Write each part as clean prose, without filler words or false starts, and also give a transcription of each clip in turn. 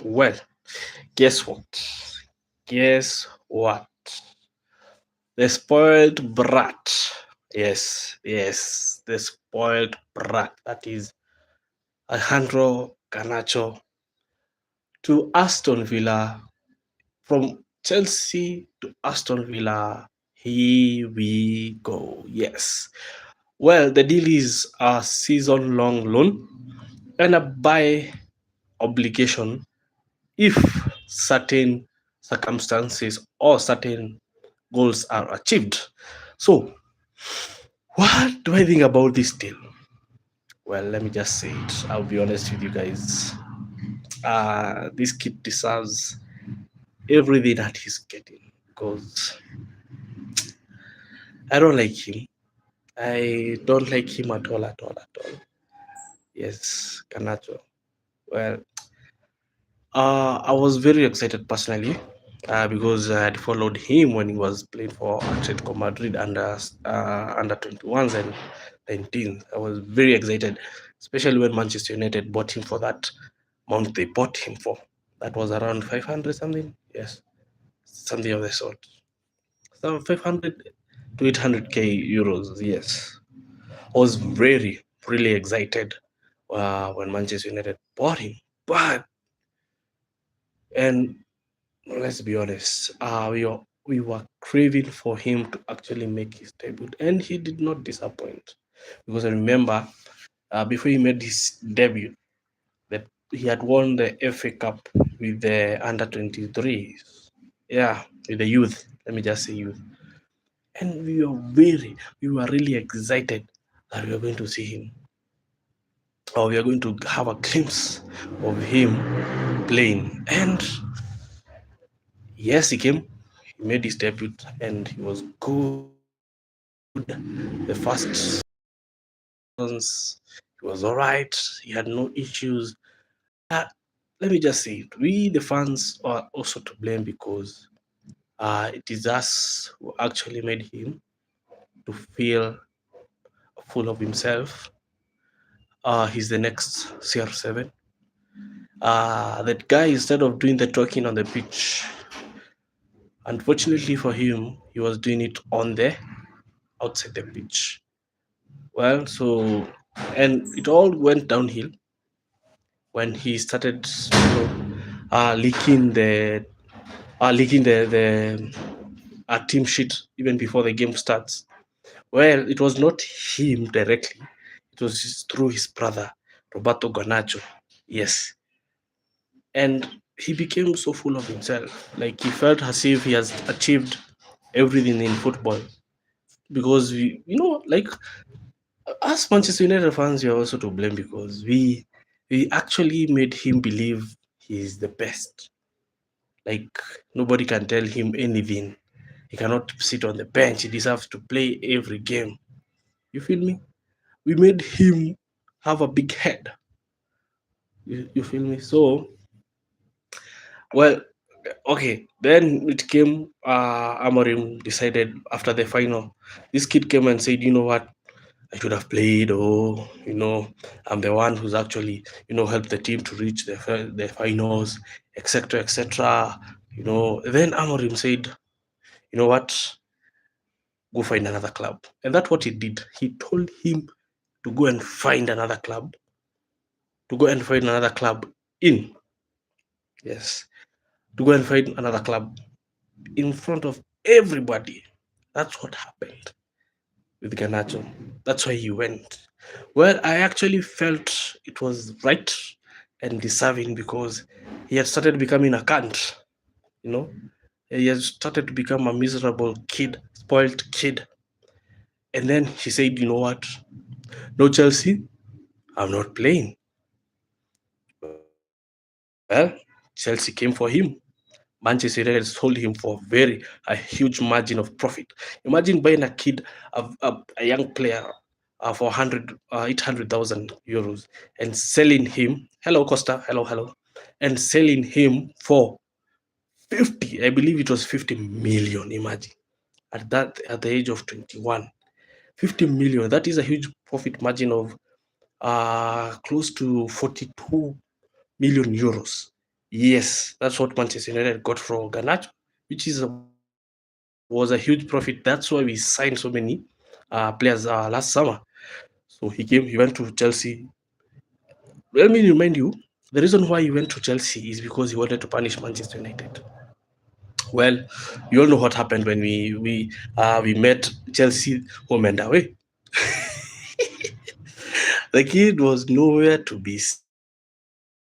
Well, guess what? Guess what? The spoiled brat. Yes, yes, the spoiled brat. That is Alejandro Garnacho to Aston Villa. From Chelsea to Aston Villa. Here we go. Yes. Well, the deal is a season long loan and a buy obligation if certain circumstances or certain goals are achieved. So, what do I think about this deal? Well, let me just say it. I'll be honest with you guys. This kid deserves everything that he's getting because I don't like him. I don't like him at all, at all, at all. Yes, Canacho. Well, I was very excited personally because I had followed him when he was playing for Atletico Madrid under 21s and 19s. I was very excited, especially when Manchester United bought him for that amount they bought him for. That was around 500 something. Yes, something of the sort. So 500 to 800k euros. Yes, I was very really excited when Manchester United bought him, but and let's be honest, we were craving for him to actually make his debut, and he did not disappoint. Because I remember before he made his debut, that he had won the FA Cup with the under 23s. Yeah, with the youth. Let me just say youth. And we were really excited that we were going to see him, or we are going to have a glimpse of him playing. And yes, he came. He made his debut, and he was good. The first seasons, he was all right. He had no issues. Uh, Let me just say it. We, the fans, are also to blame because it is us who actually made him to feel full of himself. He's the next CR7. That guy, instead of doing the talking on the pitch, unfortunately for him, he was doing it on the outside the pitch. Well, so and it all went downhill when he started, leaking the team sheet even before the game starts. Well, it was not him directly; it was through his brother Roberto Ganacho. Yes, and he became so full of himself, like he felt as if he has achieved everything in football. Because like us Manchester United fans, we are also to blame because we actually made him believe he's the best. Like nobody can tell him anything. He cannot sit on the bench. He deserves to play every game. You feel me? We made him have a big head. You feel me? So well, okay. Then it came. Amorim decided after the final. This kid came and said, "You know what? I should have played. Oh, I'm the one who's actually, helped the team to reach the finals, etc., etc." Then Amorim said, "You know what? Go find another club." And that's what he did. He told him to go and find another club, in, yes, to go and find another club in front of everybody. That's what happened with Ganacho. That's why he went. Well, I actually felt it was right and deserving because he had started becoming a cunt, you know. He had started to become a miserable kid, spoiled kid. And then he said, "You know what? No, Chelsea, I'm not playing." Well, Chelsea came for him. Manchester United sold him for a huge margin of profit. Imagine buying a kid, a young player, for 800,000 euros and selling him. Hello, Costa. Hello, hello. And selling him for 50. I believe it was 50 million. Imagine at the age of 21, 50 million. That is a huge profit margin of close to 42 million euros. Yes, that's what Manchester United got from Garnacho, which is was a huge profit. That's why we signed so many players last summer. So he went to Chelsea. Let me remind you, the reason why he went to Chelsea is because he wanted to punish Manchester United. Well, you all know what happened when we met Chelsea home and away. The kid was nowhere to be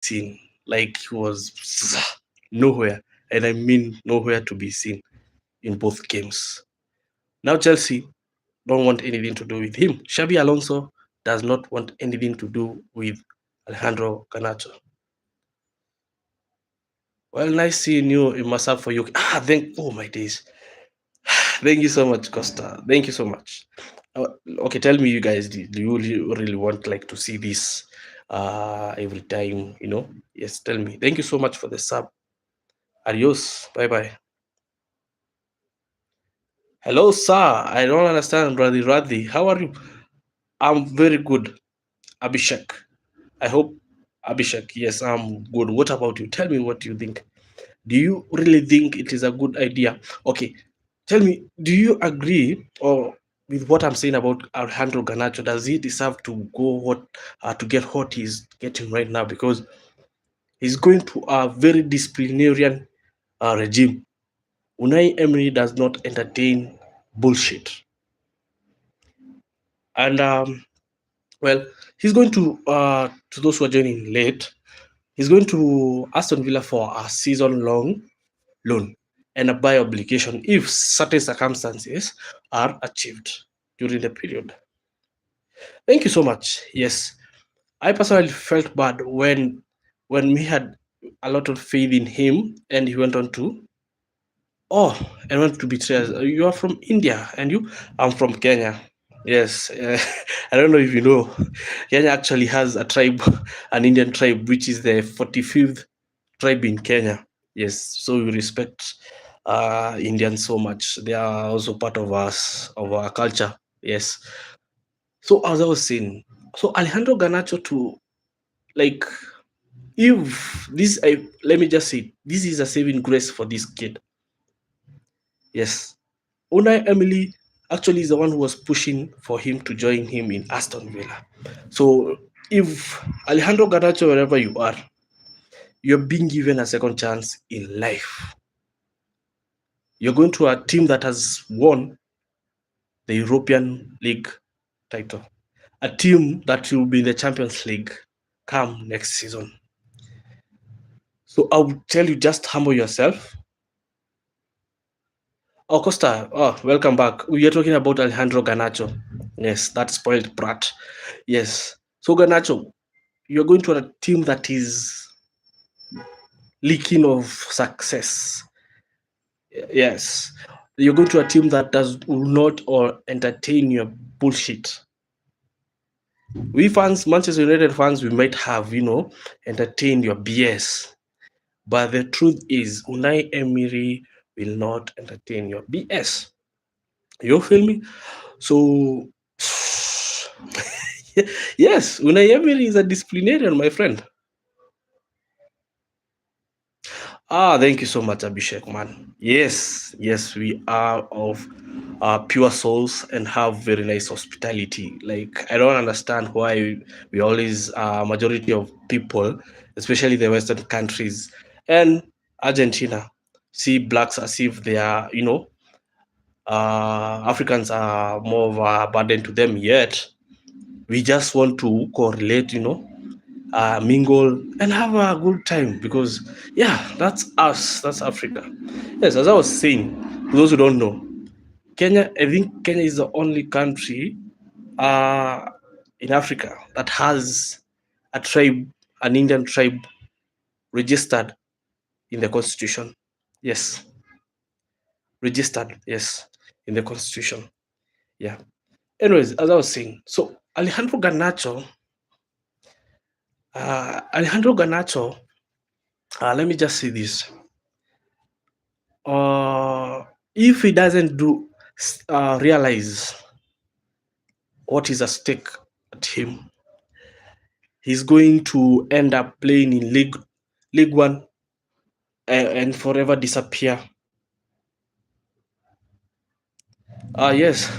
seen. Like he was nowhere, and I mean nowhere to be seen in both games. Now Chelsea don't want anything to do with him. Xabi Alonso does not want anything to do with Alejandro Garnacho. Well, nice seeing you in Masab for you. Oh my days. Thank you so much, Costa. Thank you so much. Uh, okay, tell me, you guys, do you really want like to see this every time? Yes, tell me. Thank you so much for the sub. Adios. Bye bye. Hello, sir. I don't understand, Radhi Radhi. How are you? I'm very good, Abhishek. I hope Abhishek. Yes, I'm good. What about you? Tell me what you think. Do you really think it is a good idea? Okay, tell me, do you agree or with what I'm saying about Alejandro Garnacho? Does he deserve to go to get what he's getting right now? Because he's going to a very disciplinarian regime. Unai Emery does not entertain bullshit, and well, he's going to those who are joining late. He's going to Aston Villa for a season-long loan and a buy obligation if certain circumstances are achieved during the period. Thank you so much. Yes, I personally felt bad when we had a lot of faith in him and he went on to and went to betray us. You are from India and you? I'm from Kenya. Yes, I don't know if you know, Kenya actually has a tribe, an Indian tribe, which is the 45th tribe in Kenya. Yes, so we respect Indians so much. They are also part of us, of our culture. Yes. So as I was saying, so Alejandro Garnacho to like if this I let me just say this is a saving grace for this kid. Yes. Unai Emily actually is the one who was pushing for him to join him in Aston Villa. So if Alejandro Garnacho, wherever you are, you're being given a second chance in life. You're going to a team that has won the European League title, a team that will be in the Champions League come next season. So I would tell you, just humble yourself. Oh, Costa, welcome back. We are talking about Alejandro Garnacho. Yes, that spoiled brat. Yes. So Garnacho, you're going to a team that is leaking of success. Yes. You're going to a team that does not or entertain your bullshit. We fans, Manchester United fans, we might have, entertained your BS. But the truth is, Unai Emery will not entertain your BS. You feel me? So, yes, Unai Emery is a disciplinarian, my friend. Thank you so much, Abhishek, man. Yes, we are of pure souls and have very nice hospitality. Like, I don't understand why we always, majority of people, especially the Western countries and Argentina, see blacks as if they are, Africans are more of a burden to them. Yet, we just want to correlate, mingle and have a good time because yeah, that's us, that's Africa. Yes, as I was saying, for those who don't know, Kenya, I think Kenya is the only country uh in Africa that has a tribe, an Indian tribe registered in the constitution. Yes, registered, yes, in the constitution. Yeah, anyways, as I was saying, so Alejandro Garnacho, let me just say this. If he doesn't realize what is at stake at him, he's going to end up playing in League One and forever disappear. Yes,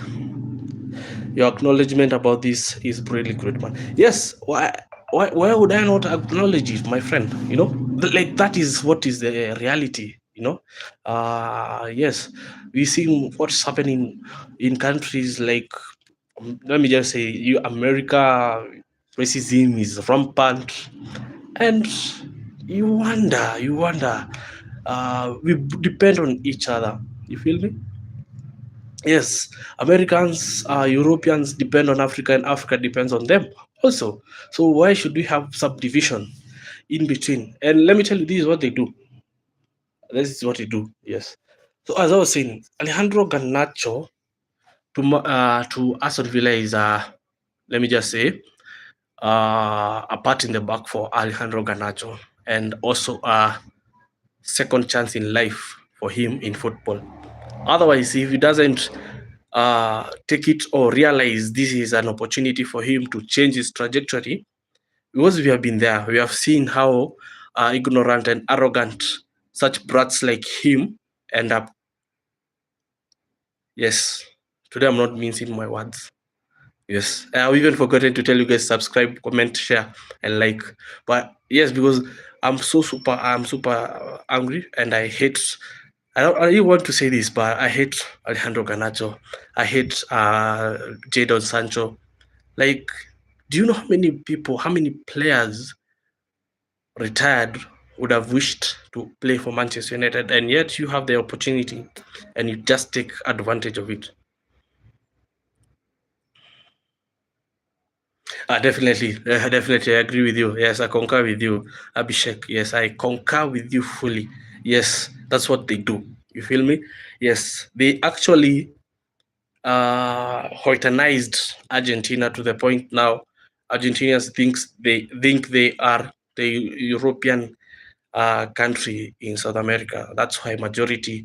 your acknowledgement about this is really great, man. Yes, why would I not acknowledge it, my friend? Like that is what is the reality. Yes, we see what's happening in countries like, let me just say, America. Racism is rampant, and you wonder. We depend on each other. You feel me? Yes, Americans, Europeans depend on Africa, and Africa depends on them also. So why should we have subdivision in between? And let me tell you, this is what they do. This is what they do. Yes. So as I was saying, Alejandro Garnacho to Aston Villa is let me just say, a part in the back for Alejandro Garnacho, and also a second chance in life for him in football. Otherwise, if he doesn't take it or realize this is an opportunity for him to change his trajectory, because we have been there, we have seen how ignorant and arrogant such brats like him end up. Yes, today I'm not mincing my words. Yes, I've even forgotten to tell you guys, subscribe, comment, share, and like. But yes, because I'm super angry, and I hate. I don't want to say this, but I hate Alejandro Garnacho. I hate Jadon Sancho. Like, do you know how many people, how many players retired would have wished to play for Manchester United, and yet you have the opportunity, and you just take advantage of it? Definitely, I agree with you. Yes, I concur with you, Abhishek. Yes, I concur with you fully. Yes, that's what they do. You feel me? Yes, they actually Hoytonized Argentina to the point now Argentinians think they are the European country in South America. That's why majority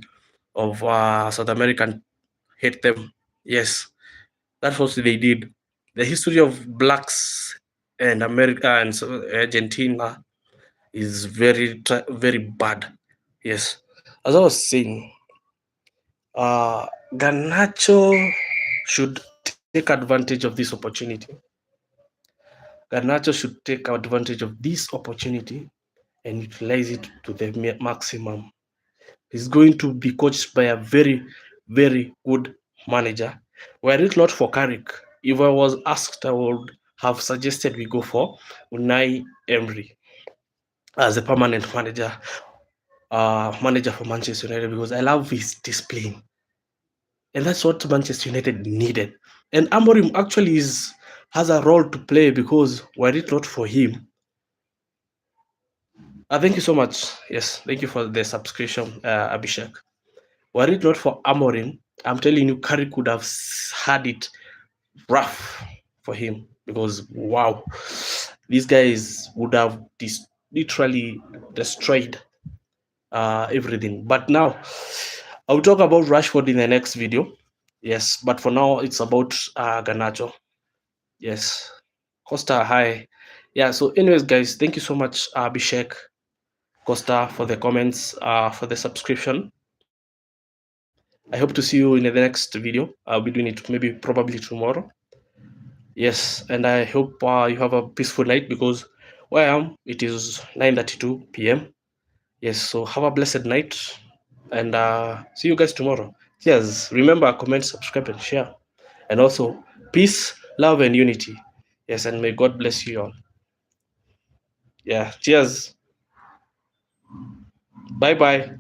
of South American hate them. Yes, that's what they did. The history of blacks and America and Argentina is very bad. Yes, as I was saying, Garnacho should take advantage of this opportunity. Garnacho should take advantage of this opportunity and utilize it to the maximum. He's going to be coached by a very good manager. Were it not for Carrick, if I was asked, I would have suggested we go for Unai Emery as a permanent manager for Manchester United, because I love his discipline, and that's what Manchester United needed. And Amorim actually has a role to play, because were it not for him, thank you so much. Yes, thank you for the subscription, Abhishek. Were it not for Amorim, I'm telling you, Curry could have had it rough for him, because wow, these guys would have literally destroyed everything. But now, I'll talk about Rashford in the next video. Yes, but for now, it's about Garnacho. Yes, Costa, hi. Yeah, so anyways, guys, thank you so much, Abhishek, Costa, for the comments, for the subscription. I hope to see you in the next video. I'll be doing it maybe probably tomorrow. Yes, and I hope you have a peaceful night, because where I am, it is 9:32 p.m. Yes, so have a blessed night, and see you guys tomorrow. Cheers. Remember, comment, subscribe, and share. And also, peace, love, and unity. Yes, and may God bless you all. Yeah, cheers. Bye bye.